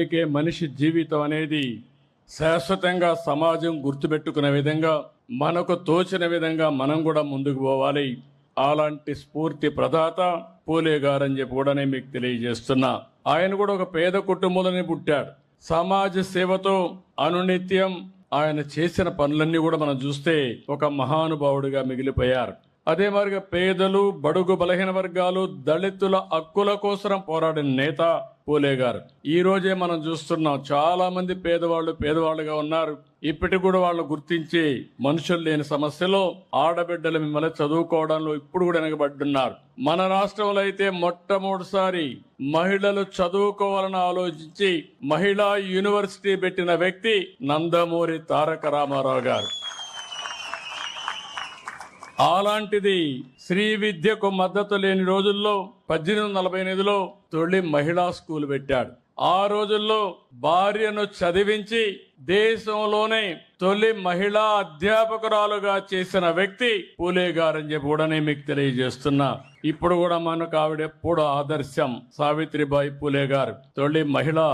అందుకే మనిషి జీవితం అనేది శాశ్వతంగా సమాజం గుర్తుపెట్టుకునే విధంగా మనకు తోచిన విధంగా మనం కూడా ముందుకు పోవాలి. అలాంటి స్ఫూర్తి ప్రదాత పూలే గారని చెప్పి కూడా నేను మీకు తెలియజేస్తున్నా. ఆయన కూడా ఒక పేద కుటుంబంలోనే పుట్టాడు. సమాజ సేవతో అనునిత్యం ఆయన చేసిన పనులన్నీ కూడా మనం చూస్తే ఒక మహానుభావుడిగా మిగిలిపోయారు. అదే మరిగా పేదలు, బడుగు బలహీన వర్గాలు, దళితుల హక్కుల కోసం పోరాడిన నేత పూలే గారు. ఈ రోజే మనం చూస్తున్నాం, చాలా మంది పేదవాళ్ళుగా ఉన్నారు. ఇప్పటికి కూడా వాళ్ళు గుర్తించి మనుషులు లేని సమస్యలో ఆడబిడ్డలు మిమ్మల్ని చదువుకోవడంలో ఇప్పుడు కూడా వెనకబడ్డున్నారు. మన రాష్ట్రంలో అయితే మొట్టమొదటిసారి మహిళలు చదువుకోవాలని ఆలోచించి మహిళా యూనివర్సిటీ పెట్టిన వ్యక్తి నందమూరి తారక రామారావు గారు. అలాంటిది శ్రీ విద్యకు మద్దతు లేని రోజుల్లో 1848లో తొలి మహిళా స్కూల్ పెట్టాడు. ఆ రోజుల్లో భార్యను చదివించి దేశంలోనే తొలి మహిళా అధ్యాపకురాలుగా చేసిన వ్యక్తి పూలే గారని చెప్పి కూడా నేను మీకు తెలియజేస్తున్నా. ఇప్పుడు కూడా మనకు ఆవిడ ఎప్పుడు ఆదర్శం. సావిత్రిబాయి పూలే గారు తొలి మహిళా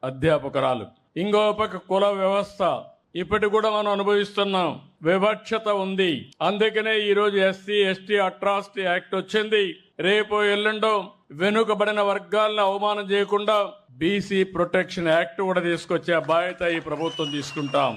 అధ్యాపకురాలు. ఇంకో పక్క కుల వ్యవస్థ ఇప్పటికి కూడా మనం అనుభవిస్తున్నాం. వివక్షత ఉంది. అందుకనే ఈరోజు ఎస్సీ ఎస్టీ అట్రాసిటీ యాక్ట్ వచ్చింది. రేపు ఎల్లుండో వెనుకబడిన వర్గాలను అవమానం చేయకుండా బీసీ ప్రొటెక్షన్ యాక్ట్ కూడా తీసుకొచ్చే బాధ్యత ఈ ప్రభుత్వం తీసుకుంటాం.